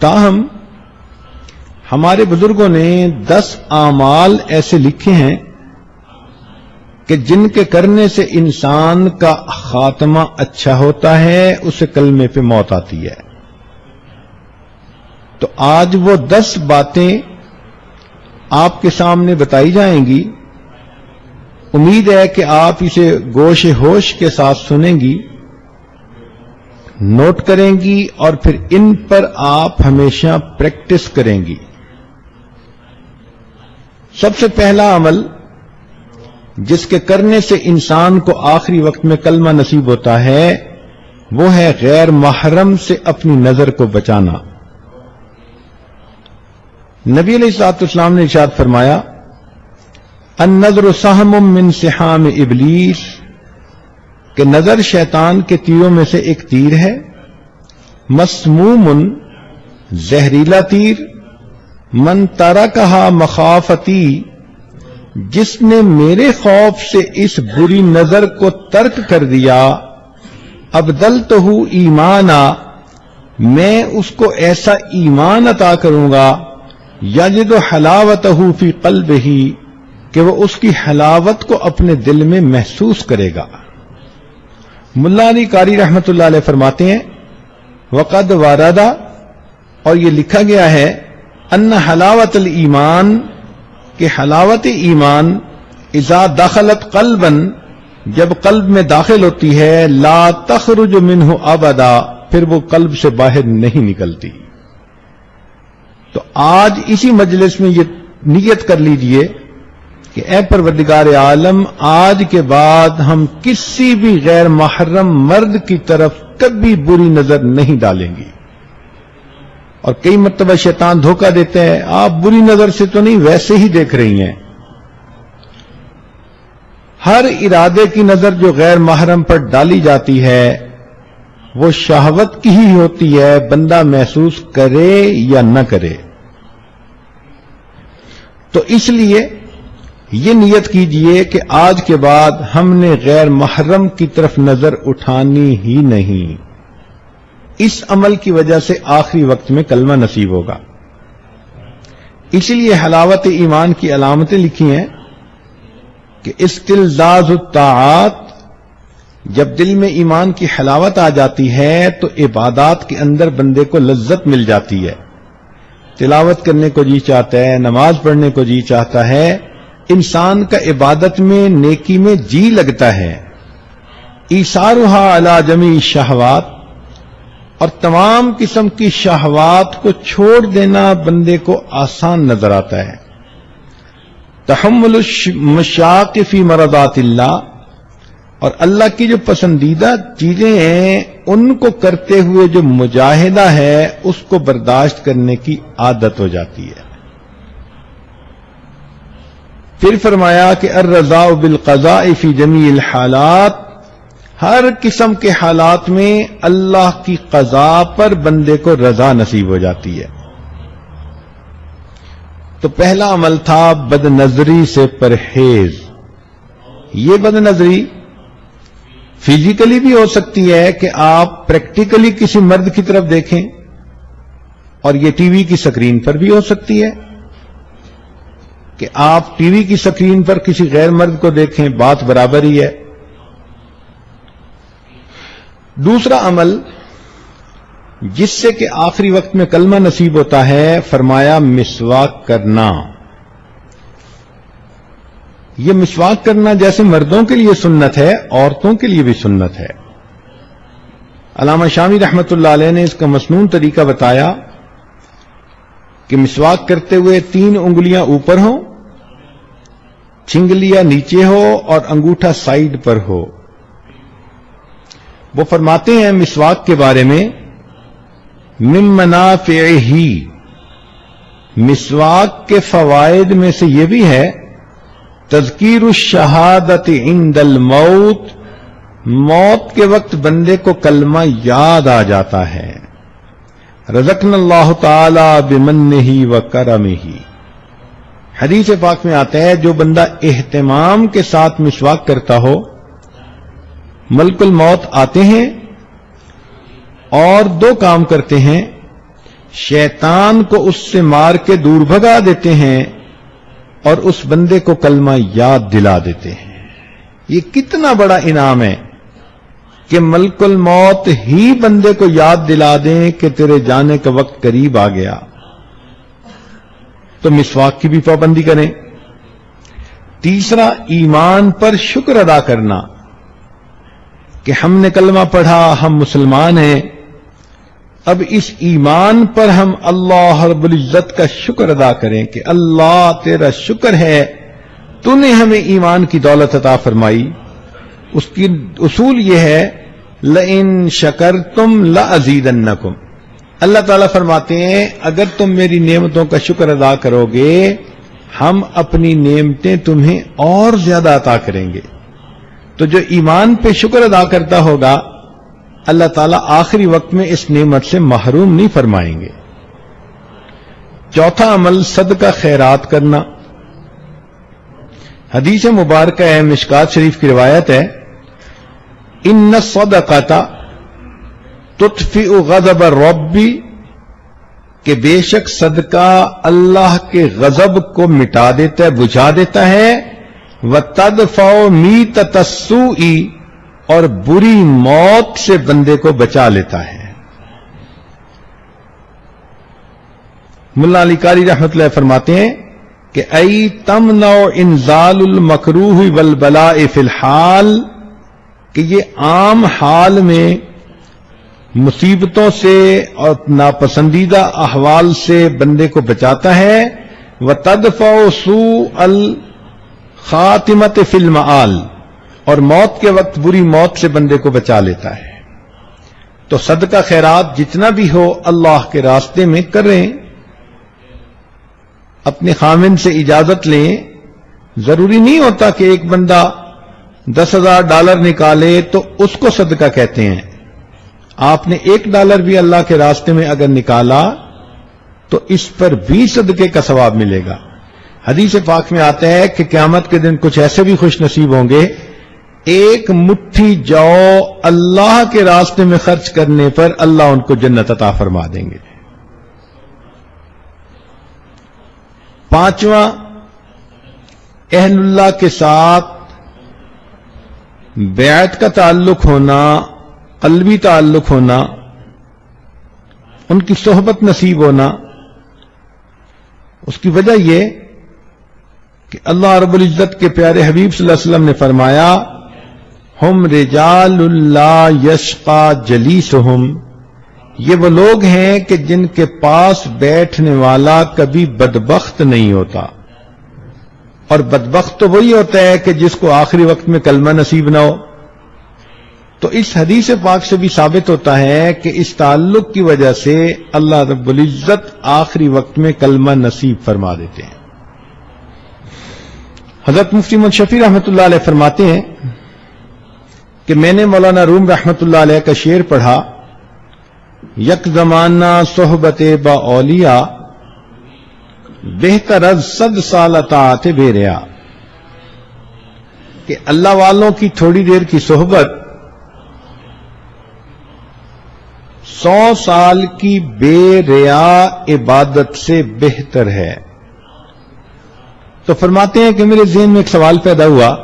تاہم ہمارے بزرگوں نے 10 اعمال ایسے لکھے ہیں کہ جن کے کرنے سے انسان کا خاتمہ اچھا ہوتا ہے، اسے کلمے پہ موت آتی ہے۔ تو آج وہ 10 باتیں آپ کے سامنے بتائی جائیں گی۔ امید ہے کہ آپ اسے گوش ہوش کے ساتھ سنیں گی، نوٹ کریں گی اور پھر ان پر آپ ہمیشہ پریکٹس کریں گی۔ سب سے پہلا عمل جس کے کرنے سے انسان کو آخری وقت میں کلمہ نصیب ہوتا ہے وہ ہے غیر محرم سے اپنی نظر کو بچانا۔ نبی علیہ الصلوۃ والسلام نے ارشاد فرمایا، النظر سہم من سہام ابلیس، کہ نظر شیطان کے تیروں میں سے ایک تیر ہے، مسموم، زہریلا تیر، من ترکہا مخافتی، جس نے میرے خوف سے اس بری نظر کو ترک کر دیا، ابدلتہ ایمانا، میں اس کو ایسا ایمان عطا کروں گا، یجد حلاوتہ فی قلبہ، کہ وہ اس کی حلاوت کو اپنے دل میں محسوس کرے گا۔ ملا علی قاری رحمت اللہ علیہ فرماتے ہیں، وقد وارد، اور یہ لکھا گیا ہے، ان حلاوت الایمان، کہ حلاوت ایمان اذا دخلت قلبا، جب قلب میں داخل ہوتی ہے، لا تخرج منہ ابدا، پھر وہ قلب سے باہر نہیں نکلتی۔ تو آج اسی مجلس میں یہ نیت کر لیجئے کہ اے پروردگار عالم، آج کے بعد ہم کسی بھی غیر محرم مرد کی طرف کبھی بری نظر نہیں ڈالیں گی۔ اور کئی مرتبہ شیطان دھوکہ دیتے ہیں، آپ بری نظر سے تو نہیں، ویسے ہی دیکھ رہی ہیں۔ ہر ارادے کی نظر جو غیر محرم پر ڈالی جاتی ہے وہ شہوت کی ہی ہوتی ہے، بندہ محسوس کرے یا نہ کرے۔ تو اس لیے یہ نیت کیجئے کہ آج کے بعد ہم نے غیر محرم کی طرف نظر اٹھانی ہی نہیں۔ اس عمل کی وجہ سے آخری وقت میں کلمہ نصیب ہوگا۔ اسی لیے حلاوت ایمان کی علامتیں لکھی ہیں کہ استلذاذ الطاعات، جب دل میں ایمان کی حلاوت آ جاتی ہے تو عبادات کے اندر بندے کو لذت مل جاتی ہے، تلاوت کرنے کو جی چاہتا ہے، نماز پڑھنے کو جی چاہتا ہے، انسان کا عبادت میں، نیکی میں جی لگتا ہے۔ ایثارھا علی جمیع الشہوات، اور تمام قسم کی شہوات کو چھوڑ دینا بندے کو آسان نظر آتا ہے۔ تحمل المشاق فی مرضات اللہ، اور اللہ کی جو پسندیدہ چیزیں ہیں ان کو کرتے ہوئے جو مجاہدہ ہے اس کو برداشت کرنے کی عادت ہو جاتی ہے۔ پھر فرمایا کہ الرضا بالقضاء فی جمیع الحالات، ہر قسم کے حالات میں اللہ کی قضاء پر بندے کو رضا نصیب ہو جاتی ہے۔ تو پہلا عمل تھا بد نظری سے پرہیز۔ یہ بد نظری فزیکلی بھی ہو سکتی ہے کہ آپ پریکٹیکلی کسی مرد کی طرف دیکھیں، اور یہ ٹی وی کی سکرین پر بھی ہو سکتی ہے کہ آپ ٹی وی کی سکرین پر کسی غیر مرد کو دیکھیں، بات برابر ہی ہے۔ دوسرا عمل جس سے کہ آخری وقت میں کلمہ نصیب ہوتا ہے، فرمایا مسواک کرنا۔ یہ مسواک کرنا جیسے مردوں کے لیے سنت ہے، عورتوں کے لیے بھی سنت ہے۔ علامہ شامی رحمت اللہ علیہ نے اس کا مسنون طریقہ بتایا کہ مسواک کرتے ہوئے 3 انگلیاں اوپر ہوں، چھنگلیاں نیچے ہو اور انگوٹھا سائیڈ پر ہو۔ وہ فرماتے ہیں مسواک کے بارے میں، من منافعہ، مسواک کے فوائد میں سے یہ بھی ہے تذکیر الشہادت عند الموت، موت کے وقت بندے کو کلمہ یاد آ جاتا ہے۔ رزقنا اللہ تعالی بمنہ وکرمہ، حدیث پاک میں آتا ہے جو بندہ اہتمام کے ساتھ مسواک کرتا ہو، ملک الموت آتے ہیں اور 2 کام کرتے ہیں، شیطان کو اس سے مار کے دور بھگا دیتے ہیں اور اس بندے کو کلمہ یاد دلا دیتے ہیں۔ یہ کتنا بڑا انعام ہے کہ ملک الموت ہی بندے کو یاد دلا دیں کہ تیرے جانے کا وقت قریب آ گیا۔ تو مسواک کی بھی پابندی کریں۔ تیسرا، ایمان پر شکر ادا کرنا کہ ہم نے کلمہ پڑھا، ہم مسلمان ہیں، اب اس ایمان پر ہم اللہ رب العزت کا شکر ادا کریں کہ اللہ تیرا شکر ہے تو نے ہمیں ایمان کی دولت عطا فرمائی۔ اس کی اصول یہ ہے لئن شکرتم لازیدنکم، اللہ تعالیٰ فرماتے ہیں اگر تم میری نعمتوں کا شکر ادا کرو گے ہم اپنی نعمتیں تمہیں اور زیادہ عطا کریں گے۔ تو جو ایمان پہ شکر ادا کرتا ہوگا اللہ تعالیٰ آخری وقت میں اس نعمت سے محروم نہیں فرمائیں گے۔ چوتھا عمل صدقہ خیرات کرنا۔ حدیث مبارکہ ہے، مشکات شریف کی روایت ہے، ان الصدقۃ تطفئ غضب الرب، کہ بے شک صدقہ اللہ کے غضب کو مٹا دیتا ہے، بجھا دیتا ہے، وتدفع میتۃ السوء، اور بری موت سے بندے کو بچا لیتا ہے۔ ملا علی قاری رحمۃ اللہ فرماتے ہیں کہ ای تمنع انزال المکروہ والبلاء فی الحال، کہ یہ عام حال میں مصیبتوں سے اور ناپسندیدہ احوال سے بندے کو بچاتا ہے، وتدفع سوء الخاتمۃ فی المآل، اور موت کے وقت بری موت سے بندے کو بچا لیتا ہے۔ تو صدقہ خیرات جتنا بھی ہو اللہ کے راستے میں کریں، اپنے خامن سے اجازت لیں۔ ضروری نہیں ہوتا کہ ایک بندہ $10,000 نکالے تو اس کو صدقہ کہتے ہیں۔ آپ نے $1 بھی اللہ کے راستے میں اگر نکالا تو اس پر بھی صدقے کا ثواب ملے گا۔ حدیث پاک میں آتا ہے کہ قیامت کے دن کچھ ایسے بھی خوش نصیب ہوں گے، ایک مٹھی جو اللہ کے راستے میں خرچ کرنے پر اللہ ان کو جنت عطا فرما دیں گے۔ پانچواں، اہل اللہ کے ساتھ بیعت کا تعلق ہونا، قلبی تعلق ہونا، ان کی صحبت نصیب ہونا۔ اس کی وجہ یہ کہ اللہ رب العزت کے پیارے حبیب صلی اللہ علیہ وسلم نے فرمایا، ہم رجال لا یشقى جلیسہم، یہ وہ لوگ ہیں کہ جن کے پاس بیٹھنے والا کبھی بدبخت نہیں ہوتا، اور بدبخت تو وہی ہوتا ہے کہ جس کو آخری وقت میں کلمہ نصیب نہ ہو۔ تو اس حدیث پاک سے بھی ثابت ہوتا ہے کہ اس تعلق کی وجہ سے اللہ رب العزت آخری وقت میں کلمہ نصیب فرما دیتے ہیں۔ حضرت مفتی محمد شفیع رحمۃ اللہ علیہ فرماتے ہیں کہ میں نے مولانا روم رحمۃ اللہ علیہ کا شعر پڑھا، یک زمانہ صحبت با اولیاء، بہتر از 100 سال اطاعت بے ریا، کہ اللہ والوں کی تھوڑی دیر کی صحبت 100 سال کی بے ریا عبادت سے بہتر ہے۔ تو فرماتے ہیں کہ میرے ذہن میں ایک سوال پیدا ہوا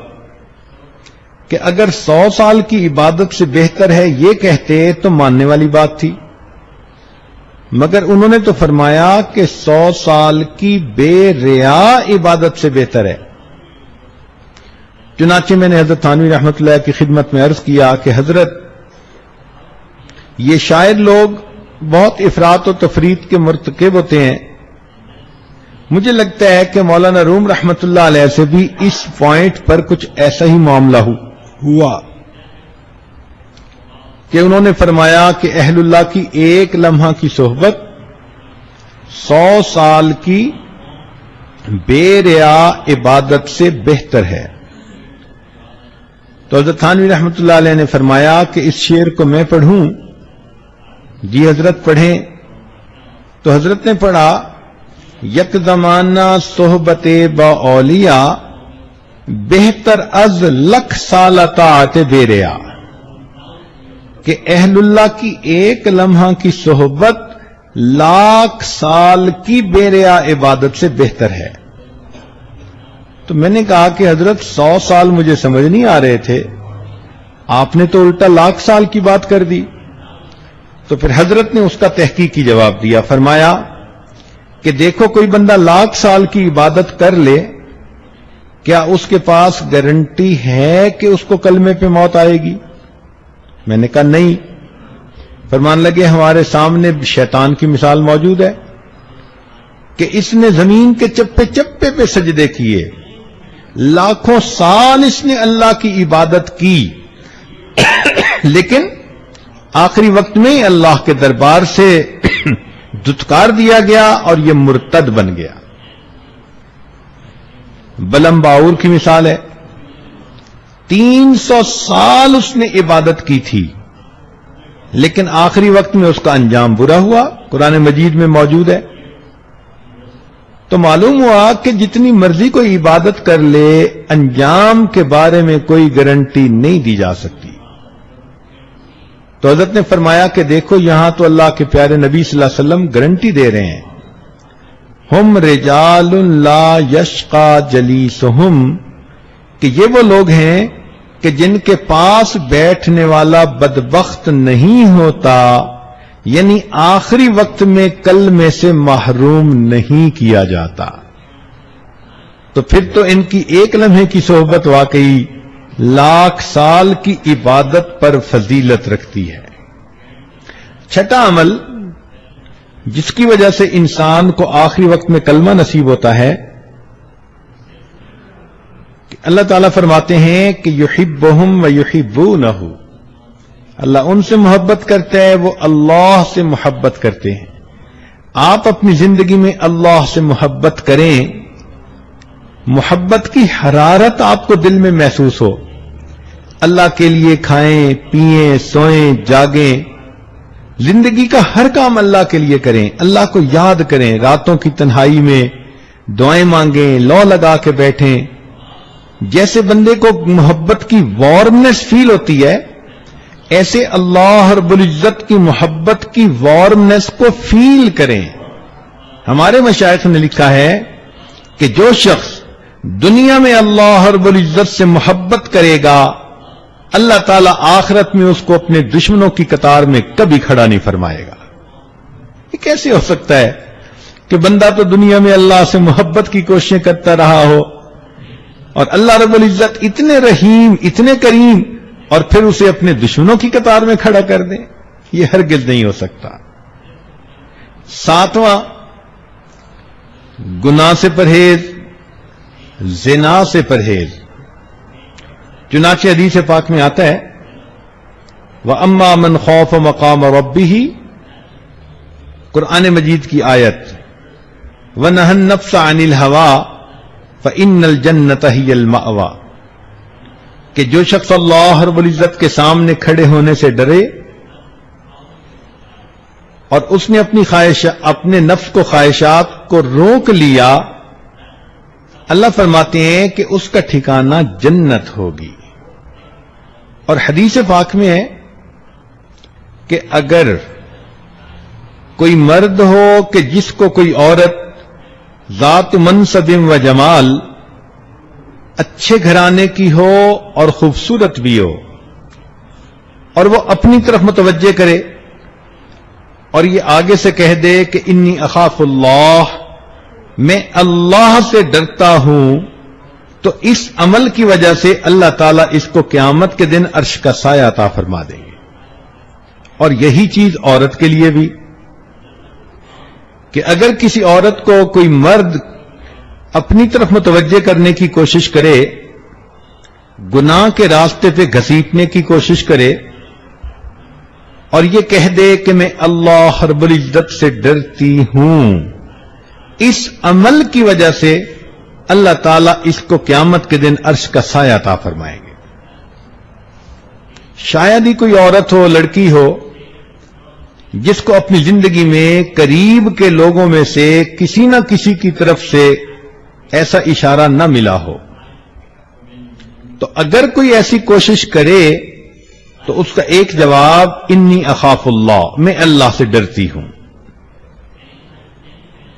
کہ اگر 100 سال کی عبادت سے بہتر ہے یہ کہتے تو ماننے والی بات تھی، مگر انہوں نے تو فرمایا کہ 100 سال کی بے ریا عبادت سے بہتر ہے۔ چنانچہ میں نے حضرت تھانوی رحمۃ اللہ کی خدمت میں عرض کیا کہ حضرت، یہ شاعر لوگ بہت افراط و تفریط کے مرتکب ہوتے ہیں، مجھے لگتا ہے کہ مولانا روم رحمۃ اللہ علیہ سے بھی اس پوائنٹ پر کچھ ایسا ہی معاملہ ہوا کہ انہوں نے فرمایا کہ اہل اللہ کی ایک لمحہ کی صحبت 100 سال کی بے ریا عبادت سے بہتر ہے۔ تو حضرت تھانوی رحمۃ اللہ علیہ نے فرمایا کہ اس شعر کو میں پڑھوں؟ جی حضرت پڑھیں۔ تو حضرت نے پڑھا، یک زمانہ صحبت با اولیاء، بہتر از 1,00,000 سال اطاعت بے ریا، کہ اہل اللہ کی ایک لمحہ کی صحبت 1,00,000 سال کی بے ریا عبادت سے بہتر ہے۔ تو میں نے کہا کہ حضرت 100 سال مجھے سمجھ نہیں آ رہے تھے، آپ نے تو الٹا 1,00,000 سال کی بات کر دی۔ تو پھر حضرت نے اس کا تحقیقی جواب دیا، فرمایا کہ دیکھو کوئی بندہ 1,00,000 سال کی عبادت کر لے، کیا اس کے پاس گارنٹی ہے کہ اس کو کلمے پہ موت آئے گی؟ میں نے کہا نہیں۔ فرمان لگے ہمارے سامنے شیطان کی مثال موجود ہے کہ اس نے زمین کے چپے چپے پہ سجدے کیے، لاکھوں سال اس نے اللہ کی عبادت کی، لیکن آخری وقت میں اللہ کے دربار سے دھتکار دیا گیا اور یہ مرتد بن گیا۔ بلم باور کی مثال ہے، 300 سال اس نے عبادت کی تھی، لیکن آخری وقت میں اس کا انجام برا ہوا، قرآن مجید میں موجود ہے۔ تو معلوم ہوا کہ جتنی مرضی کوئی عبادت کر لے، انجام کے بارے میں کوئی گارنٹی نہیں دی جا سکتی۔ تو حضرت نے فرمایا کہ دیکھو یہاں تو اللہ کے پیارے نبی صلی اللہ علیہ وسلم گارنٹی دے رہے ہیں، ہم رجال لا یشقى جلیسہم، کہ یہ وہ لوگ ہیں کہ جن کے پاس بیٹھنے والا بدبخت نہیں ہوتا، یعنی آخری وقت میں کلمے سے محروم نہیں کیا جاتا۔ تو پھر تو ان کی ایک لمحے کی صحبت واقعی 1,00,000 سال کی عبادت پر فضیلت رکھتی ہے۔ چھٹا عمل جس کی وجہ سے انسان کو آخری وقت میں کلمہ نصیب ہوتا ہے کہ اللہ تعالیٰ فرماتے ہیں کہ یحبہم ویحبونہ، اللہ ان سے محبت کرتا ہے، وہ اللہ سے محبت کرتے ہیں۔ آپ اپنی زندگی میں اللہ سے محبت کریں، محبت کی حرارت آپ کو دل میں محسوس ہو، اللہ کے لیے کھائیں پئیں سوئیں جاگیں، زندگی کا ہر کام اللہ کے لیے کریں، اللہ کو یاد کریں، راتوں کی تنہائی میں دعائیں مانگیں، لو لگا کے بیٹھیں۔ جیسے بندے کو محبت کی وارمنس فیل ہوتی ہے، ایسے اللہ رب العزت کی محبت کی وارمنس کو فیل کریں۔ ہمارے مشائخ نے لکھا ہے کہ جو شخص دنیا میں اللہ رب العزت سے محبت کرے گا، اللہ تعالیٰ آخرت میں اس کو اپنے دشمنوں کی قطار میں کبھی کھڑا نہیں فرمائے گا۔ یہ کیسے ہو سکتا ہے کہ بندہ تو دنیا میں اللہ سے محبت کی کوششیں کرتا رہا ہو اور اللہ رب العزت اتنے رحیم اتنے کریم اور پھر اسے اپنے دشمنوں کی قطار میں کھڑا کر دیں؟ یہ ہرگز نہیں ہو سکتا۔ 7واں، گناہ سے پرہیز، زنا سے پرہیز۔ چنانچہ حدیث پاک میں آتا ہے وَأَمَّا مَنْ خَافَ مَقَامَ رَبِّهِ، قرآن مجید کی آیت، وَنَهَى النَّفْسَ عَنِ الْهَوَىٰ فَإِنَّ الْجَنَّةَ هِيَ الْمَأْوَىٰ، کہ جو شخص اللہ رب العزت کے سامنے کھڑے ہونے سے ڈرے اور اس نے اپنے نفس کو خواہشات کو روک لیا، اللہ فرماتے ہیں کہ اس کا ٹھکانہ جنت ہوگی۔ اور حدیث پاک میں ہے کہ اگر کوئی مرد ہو کہ جس کو کوئی عورت ذات منصب و جمال، اچھے گھرانے کی ہو اور خوبصورت بھی ہو، اور وہ اپنی طرف متوجہ کرے اور یہ آگے سے کہہ دے کہ انی اخاف اللہ، میں اللہ سے ڈرتا ہوں، تو اس عمل کی وجہ سے اللہ تعالیٰ اس کو قیامت کے دن عرش کا سایہ عطا فرما دیں گے۔ اور یہی چیز عورت کے لیے بھی، کہ اگر کسی عورت کو کوئی مرد اپنی طرف متوجہ کرنے کی کوشش کرے، گناہ کے راستے پہ گھسیٹنے کی کوشش کرے اور یہ کہہ دے کہ میں اللہ رب العزت سے ڈرتی ہوں، اس عمل کی وجہ سے اللہ تعالیٰ اس کو قیامت کے دن عرش کا سایہ عطا فرمائیں گے۔ شاید ہی کوئی عورت ہو، لڑکی ہو، جس کو اپنی زندگی میں قریب کے لوگوں میں سے کسی نہ کسی کی طرف سے ایسا اشارہ نہ ملا ہو، تو اگر کوئی ایسی کوشش کرے تو اس کا ایک جواب انی اخاف اللہ، میں اللہ سے ڈرتی ہوں۔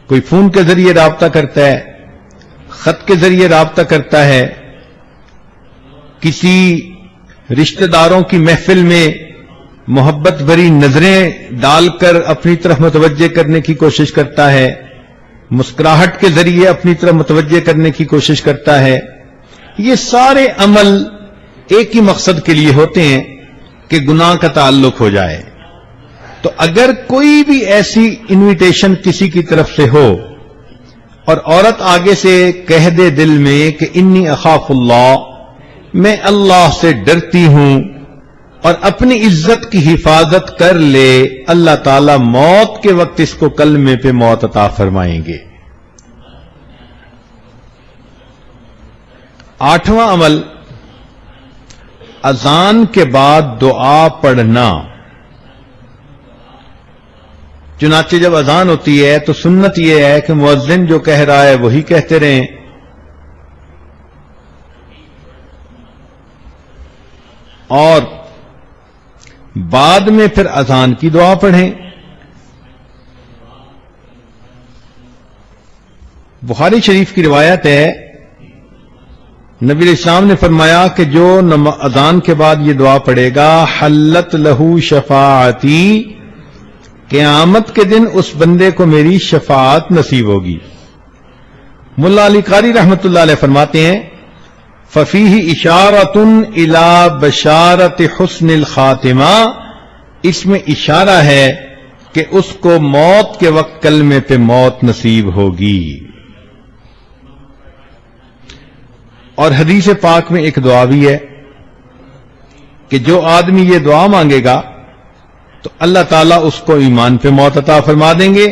کوئی فون کے ذریعے رابطہ کرتا ہے، خط کے ذریعے رابطہ کرتا ہے، کسی رشتہ داروں کی محفل میں محبت بھری نظریں ڈال کر اپنی طرف متوجہ کرنے کی کوشش کرتا ہے، مسکراہٹ کے ذریعے اپنی طرف متوجہ کرنے کی کوشش کرتا ہے. یہ سارے عمل ایک ہی مقصد کے لیے ہوتے ہیں کہ گناہ کا تعلق ہو جائے. تو اگر کوئی بھی ایسی انویٹیشن کسی کی طرف سے ہو اور عورت آگے سے کہہ دے دل میں کہ انی اخاف اللہ، میں اللہ سے ڈرتی ہوں، اور اپنی عزت کی حفاظت کر لے، اللہ تعالی موت کے وقت اس کو کلمے پہ موت عطا فرمائیں گے. 8واں عمل، اذان کے بعد دعا پڑھنا. چنانچہ جب اذان ہوتی ہے تو سنت یہ ہے کہ مؤذن جو کہہ رہا ہے وہی کہتے رہیں، اور بعد میں پھر اذان کی دعا پڑھیں. بخاری شریف کی روایت ہے، نبی علیہ السلام نے فرمایا کہ جو اذان کے بعد یہ دعا پڑھے گا، حلت لہو شفاعتی، قیامت کے دن اس بندے کو میری شفاعت نصیب ہوگی. ملا علی قاری رحمت اللہ علیہ فرماتے ہیں، ففیہ اشارۃ الی بشارۃ حسن الخاتمہ، اس میں اشارہ ہے کہ اس کو موت کے وقت کلمے پہ موت نصیب ہوگی. اور حدیث پاک میں ایک دعا بھی ہے کہ جو آدمی یہ دعا مانگے گا تو اللہ تعالیٰ اس کو ایمان پہ موت عطا فرما دیں گے.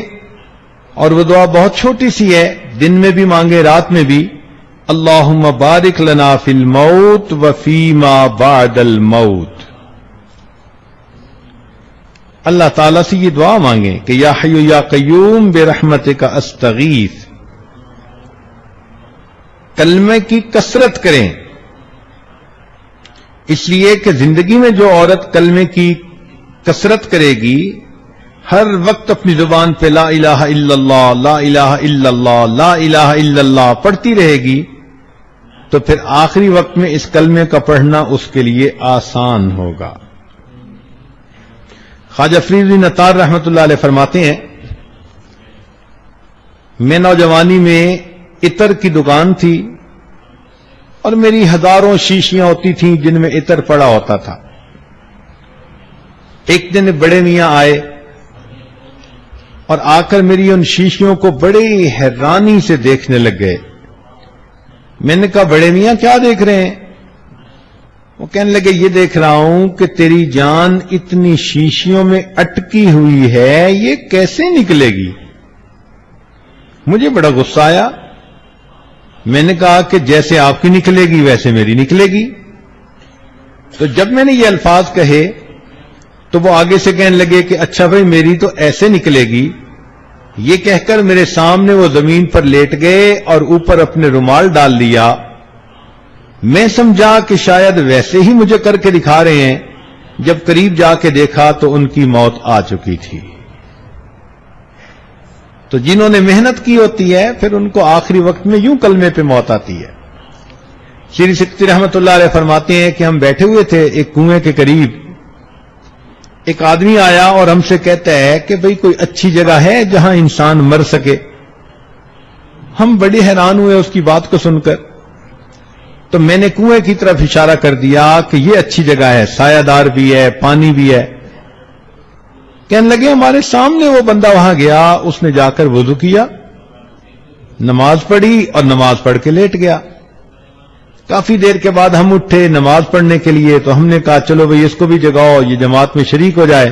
اور وہ دعا بہت چھوٹی سی ہے، دن میں بھی مانگے رات میں بھی، اللہم بارک لنا فی الموت وفیما بعد الموت. اللہ تعالیٰ سے یہ دعا مانگیں کہ یا حی یا قیوم برحمتک استغیث. کلمے کی کثرت کریں، اس لیے کہ زندگی میں جو عورت کلمے کی کثرت کرے گی، ہر وقت اپنی زبان پہ لا الہ الا اللہ، لا الہ الا اللہ، لا الہ الا اللہ پڑھتی رہے گی، تو پھر آخری وقت میں اس کلمے کا پڑھنا اس کے لیے آسان ہوگا. خواجہ فرید بن عطار رحمت اللہ علیہ فرماتے ہیں، میں نوجوانی میں عطر کی دکان تھی اور میری ہزاروں شیشیاں ہوتی تھیں جن میں عطر پڑا ہوتا تھا. ایک دن بڑے میاں آئے اور آ کر میری ان شیشیوں کو بڑی حیرانی سے دیکھنے لگ گئے. میں نے کہا بڑے میاں کیا دیکھ رہے ہیں؟ وہ کہنے لگے یہ دیکھ رہا ہوں کہ تیری جان اتنی شیشیوں میں اٹکی ہوئی ہے، یہ کیسے نکلے گی؟ مجھے بڑا غصہ آیا. میں نے کہا کہ جیسے آپ کی نکلے گی ویسے میری نکلے گی. تو جب میں نے یہ الفاظ کہے تو وہ آگے سے کہنے لگے کہ اچھا بھائی میری تو ایسے نکلے گی. یہ کہہ کر میرے سامنے وہ زمین پر لیٹ گئے اور اوپر اپنے رومال ڈال لیا. میں سمجھا کہ شاید ویسے ہی مجھے کر کے دکھا رہے ہیں. جب قریب جا کے دیکھا تو ان کی موت آ چکی تھی. تو جنہوں نے محنت کی ہوتی ہے پھر ان کو آخری وقت میں یوں کلمے پہ موت آتی ہے. شری سکتی رحمت اللہ علیہ فرماتے ہیں کہ ہم بیٹھے ہوئے تھے ایک کنویں کے قریب. ایک آدمی آیا اور ہم سے کہتا ہے کہ بھئی کوئی اچھی جگہ ہے جہاں انسان مر سکے. ہم بڑے حیران ہوئے اس کی بات کو سن کر. تو میں نے کنویں کی طرف اشارہ کر دیا کہ یہ اچھی جگہ ہے، سایہ دار بھی ہے، پانی بھی ہے. کہنے لگے ہمارے سامنے وہ بندہ وہاں گیا، اس نے جا کر وضو کیا، نماز پڑھی اور نماز پڑھ کے لیٹ گیا. کافی دیر کے بعد ہم اٹھے نماز پڑھنے کے لیے تو ہم نے کہا چلو بھئی اس کو بھی جگاؤ، یہ جماعت میں شریک ہو جائے.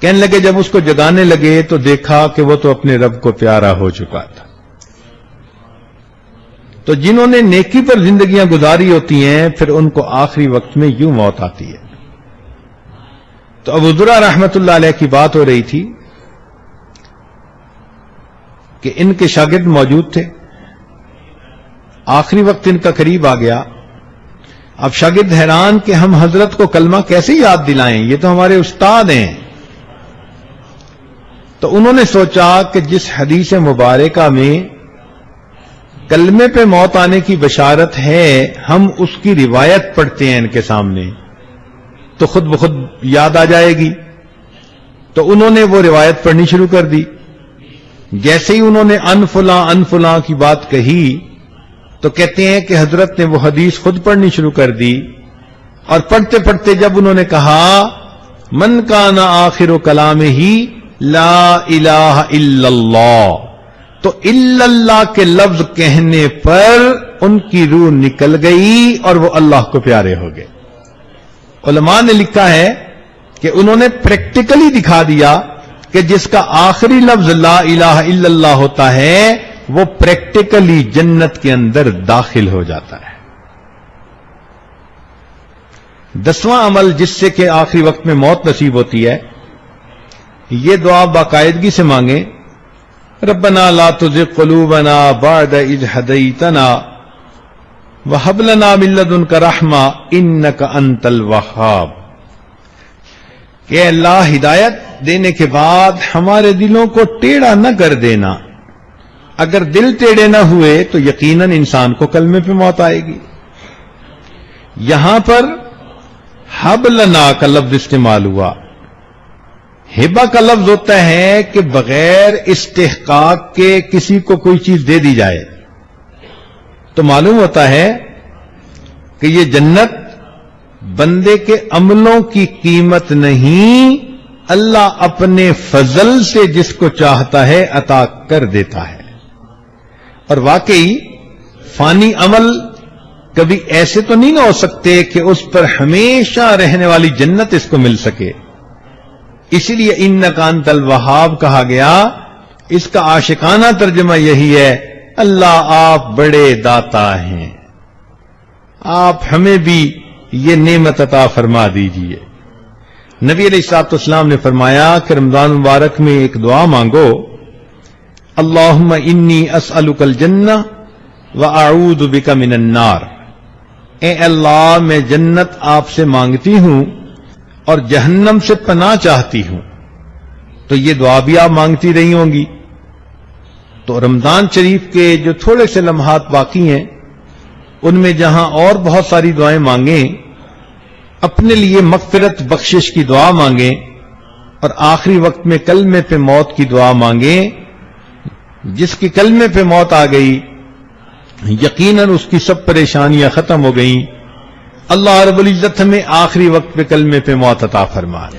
کہنے لگے جب اس کو جگانے لگے تو دیکھا کہ وہ تو اپنے رب کو پیارا ہو چکا تھا. تو جنہوں نے نیکی پر زندگیاں گزاری ہوتی ہیں پھر ان کو آخری وقت میں یوں موت آتی ہے. تو ابو ذرہ رحمت اللہ علیہ کی بات ہو رہی تھی کہ ان کے شاگرد موجود تھے. آخری وقت ان کا قریب آ گیا. اب شاگرد حیران کہ ہم حضرت کو کلمہ کیسے یاد دلائیں، یہ تو ہمارے استاد ہیں. تو انہوں نے سوچا کہ جس حدیث مبارکہ میں کلمے پہ موت آنے کی بشارت ہے، ہم اس کی روایت پڑھتے ہیں ان کے سامنے تو خود بخود یاد آ جائے گی. تو انہوں نے وہ روایت پڑھنی شروع کر دی. جیسے ہی انہوں نے ان فلاں کی بات کہی تو کہتے ہیں کہ حضرت نے وہ حدیث خود پڑھنی شروع کر دی، اور پڑھتے پڑھتے جب انہوں نے کہا من کان آخر کلامہ لا الہ الا اللہ، تو الا اللہ کے لفظ کہنے پر ان کی روح نکل گئی اور وہ اللہ کو پیارے ہو گئے. علماء نے لکھا ہے کہ انہوں نے پریکٹیکلی دکھا دیا کہ جس کا آخری لفظ لا الہ الا اللہ ہوتا ہے وہ پریکٹیکلی جنت کے اندر داخل ہو جاتا ہے. 10واں عمل جس سے کہ آخری وقت میں موت نصیب ہوتی ہے، یہ دعا باقاعدگی سے مانگیں. ربنا لا تزغ قلوبنا بعد اذ هديتنا وهب لنا من لدنك رحمة انك انت الوهاب. کہ اللہ ہدایت دینے کے بعد ہمارے دلوں کو ٹیڑھا نہ کر دینا. اگر دل ٹیڑھے نہ ہوئے تو یقیناً انسان کو کلمے پہ موت آئے گی. یہاں پر حب لنا کا لفظ استعمال ہوا. ہبہ کا لفظ ہوتا ہے کہ بغیر استحقاق کے کسی کو کوئی چیز دے دی جائے. تو معلوم ہوتا ہے کہ یہ جنت بندے کے عملوں کی قیمت نہیں، اللہ اپنے فضل سے جس کو چاہتا ہے عطا کر دیتا ہے. اور واقعی فانی عمل کبھی ایسے تو نہیں نہ ہو سکتے کہ اس پر ہمیشہ رہنے والی جنت اس کو مل سکے. اسی لیے انک انت الوہاب کہا گیا. اس کا عاشقانہ ترجمہ یہی ہے، اللہ آپ بڑے داتا ہیں، آپ ہمیں بھی یہ نعمت عطا فرما دیجئے. نبی علیہ الصلوۃ والسلام نے فرمایا کہ رمضان مبارک میں ایک دعا مانگو، اللہم انی اسألک الجنہ واعوذ بک من النار. اے اللہ میں جنت آپ سے مانگتی ہوں اور جہنم سے پناہ چاہتی ہوں. تو یہ دعا بھی آپ مانگتی رہی ہوں گی. تو رمضان شریف کے جو تھوڑے سے لمحات باقی ہیں ان میں جہاں اور بہت ساری دعائیں مانگیں، اپنے لیے مغفرت بخشش کی دعا مانگیں، اور آخری وقت میں کلمے پہ موت کی دعا مانگیں. جس کی کلمے پہ موت آ گئی یقیناً اس کی سب پریشانیاں ختم ہو گئیں. اللہ رب العزت ہمیں آخری وقت پہ کلمے پہ موت عطا فرما دے.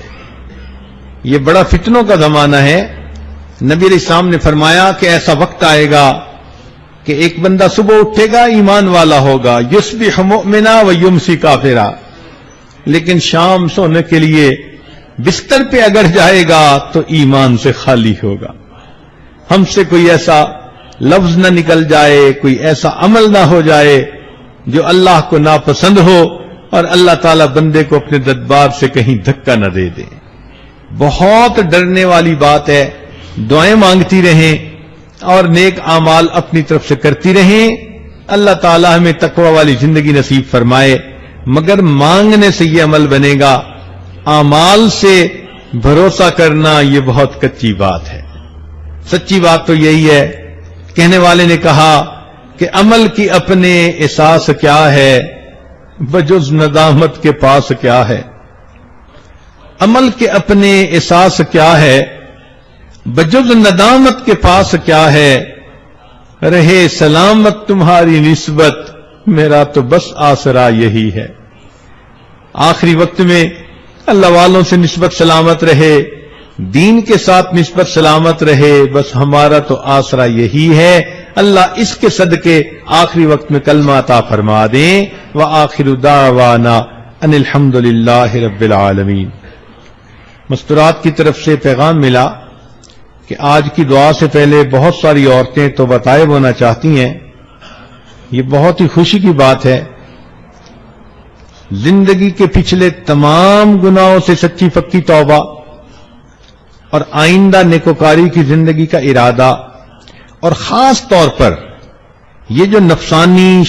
یہ بڑا فتنوں کا زمانہ ہے. نبی علیہ السلام نے فرمایا کہ ایسا وقت آئے گا کہ ایک بندہ صبح اٹھے گا ایمان والا ہوگا، یصبح مؤمنا و یمسی کافرا، لیکن شام سونے کے لیے بستر پہ اگر جائے گا تو ایمان سے خالی ہوگا. ہم سے کوئی ایسا لفظ نہ نکل جائے، کوئی ایسا عمل نہ ہو جائے جو اللہ کو ناپسند ہو اور اللہ تعالیٰ بندے کو اپنے دربار سے کہیں دھکا نہ دے دے. بہت ڈرنے والی بات ہے. دعائیں مانگتی رہیں اور نیک اعمال اپنی طرف سے کرتی رہیں. اللہ تعالیٰ ہمیں تقوی والی زندگی نصیب فرمائے. مگر مانگنے سے یہ عمل بنے گا، اعمال سے بھروسہ کرنا یہ بہت کچی بات ہے. سچی بات تو یہی ہے. کہنے والے نے کہا کہ عمل کی اپنے احساس کیا ہے، بجز ندامت کے پاس کیا ہے. عمل کے اپنے احساس کیا ہے، بجز ندامت کے پاس کیا ہے. رہے سلامت تمہاری نسبت، میرا تو بس آسرا یہی ہے. آخری وقت میں اللہ والوں سے نسبت سلامت رہے، دین کے ساتھ نسبت سلامت رہے، بس ہمارا تو آسرا یہی ہے. اللہ اس کے صدقے آخری وقت میں کلمہ عطا فرما دیں. وآخر دعوانا ان الحمد للہ رب العالمین. مستورات کی طرف سے پیغام ملا کہ آج کی دعا سے پہلے بہت ساری عورتیں تو بتائے ہونا چاہتی ہیں. یہ بہت ہی خوشی کی بات ہے. زندگی کے پچھلے تمام گناہوں سے سچی پکی توبہ اور آئندہ نیکوکاری کی زندگی کا ارادہ، اور خاص طور پر یہ جو نفسانی